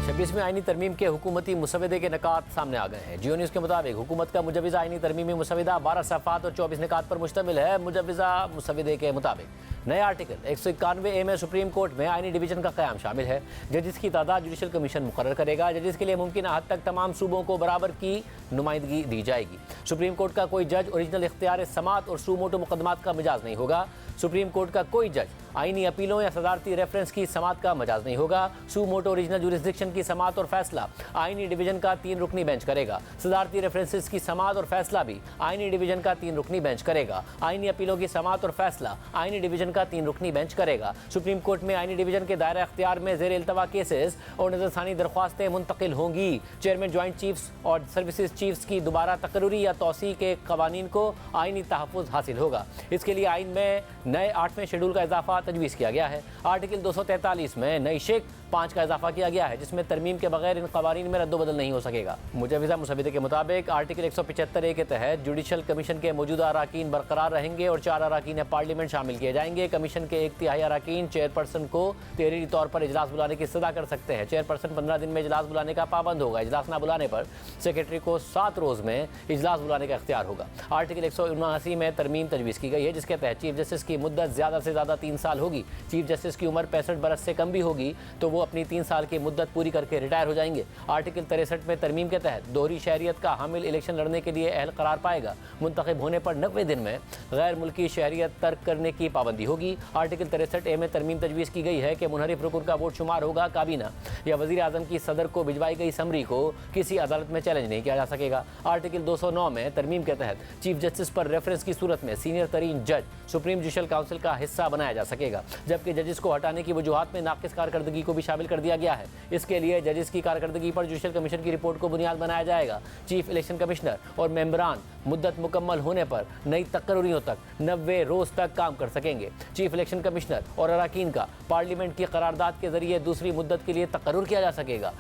26वें आईनी तरमीम के हुकूमती मुसवदे के निकात सामने आ गए हैं। जियो न्यूज़ के मुताबिक हुकूमत का मुजवज़ा आईनी तरमीमी मुसवदा 12 सफ़ात और 24 निकात पर मुश्तमिल है। मुजवज़ा मुसवदे के मुताबिक नए आर्टिकल 191A में सुप्रीम कोर्ट में आईनी डिवीज़न का क़याम शामिल है। जजिस की तादाद जुडिशल कमीशन मुकर्रर करेगा। जजिस के लिए मुमकिन हद तक तमाम सूबों को बराबर की नुमाइंदगी दी जाएगी। सुप्रीम कोर्ट का कोई जज ओरिजिनल इख्तियार समात और सू मोटो मुकदमात का मिजाज नहीं होगा। सुप्रीम कोर्ट का कोई जज आईनी अपीलों या सदारती रेफरेंस की समात का मजाज नहीं होगा। सू मोटो ओरिजिनल जुरिस्डिक्शन की समात और फैसला आईनी डिवीजन का 3 रुकनी बेंच करेगा। सदारती रेफरेंसेस की समात और फैसला भी आईनी डिवीजन का 3 रुकनी बेंच करेगा। आईनी अपीलों की समात और फैसला आईनी डिवीजन का 3 रुकनी बेंच करेगा। सुप्रीम कोर्ट में आईनी डिवीजन के दायरा इख्तियार में ज़ेर इल्तवा केसेस और नजरसानी दरख्वास्तें मुंतकिल होंगी। चेयरमैन जॉइंट चीफ्स और सर्विसेज चीफ्स की दोबारा तकर्री या तौसी के कवानीन को आईनी तहफ़्फ़ुज़ हासिल होगा। इसके लिए आइन में नए 8वें शेड्यूल का इजाफा तजवीज़ किया गया है। आर्टिकल 243 में नई शेख 5 का इजाफा किया गया है, जिसमें तरमीम के बगैर इन कवानीन में रद्दोबदल नहीं हो सकेगा। मुजवज़ा मुसवदे के मुताबिक आर्टिकल 175A के तहत जुडिशल कमीशन के मौजूदा अराकीन बरकरार रहेंगे और 4 अराकीन पार्लियामेंट शामिल किए जाएंगे। कमीशन के 1/3 अराकीन चेयरपर्सन को तहरीरी तौर पर इजलास बुलाने की सदा कर सकते हैं। चेयरपर्सन 15 दिन में इजलास बुलाने का पाबंद होगा। इजलास न बुलाने पर सेक्रेटरी को 7 रोज़ में इजलास बुलाने का इख्तियार होगा। आर्टिकल 179 में तरमीम तजवीज़ की गई है, जिसके तहत चीफ जस्टिस की मुद्दत ज़्यादा से ज़्यादा 3 साल होगी। चीफ जस्टिस की उम्र 65 बरस से कम भी होगी तो वो अपनी 3 साल की मुद्दत पूरी करके रिटायर हो जाएंगे। आर्टिकल 63 में तरमीम के तहत दोहरी शहरियत का हामिल इलेक्शन लड़ने के लिए अहल करार पाएगा। मुंतखब होने पर 90 दिन में गैर मुल्की शहरियत तर्क करने की पाबंदी होगी। आर्टिकल 63A में तरमीम तजवीज़ की गई है कि मुनहरिफ रुकन का वोट शुमार होगा। काबीना या वज़ीर आज़म की सदर को भिजवाई गई समरी को किसी अदालत में चैलेंज नहीं किया जा सकेगा। आर्टिकल 209 में तरमीम के तहत चीफ जस्टिस पर रेफरेंस की सूरत में सीनियर तरीन जज सुप्रीम जुडिशल काउंसिल का हिस्सा बनाया जा सकेगा, जबकि जजिस को हटाने की वजूहात में नाकिस कारकर्दगी को भी शामिल कर दिया गया है। इसके लिए जजिस की कारकर्दगी पर जुडिशल कमीशन की रिपोर्ट को बुनियाद बनाया जाएगा। चीफ इलेक्शन कमिश्नर और मेंबरान मुद्दत मुकम्मल होने पर नई तकर्रियों तक 90 रोज़ तक काम कर सकेंगे। चीफ इलेक्शन कमिश्नर और अराकीन का पार्लियामेंट की करारदाद के जरिए दूसरी मुद्दत के लिए तकर्रुर किया जा सकेगा।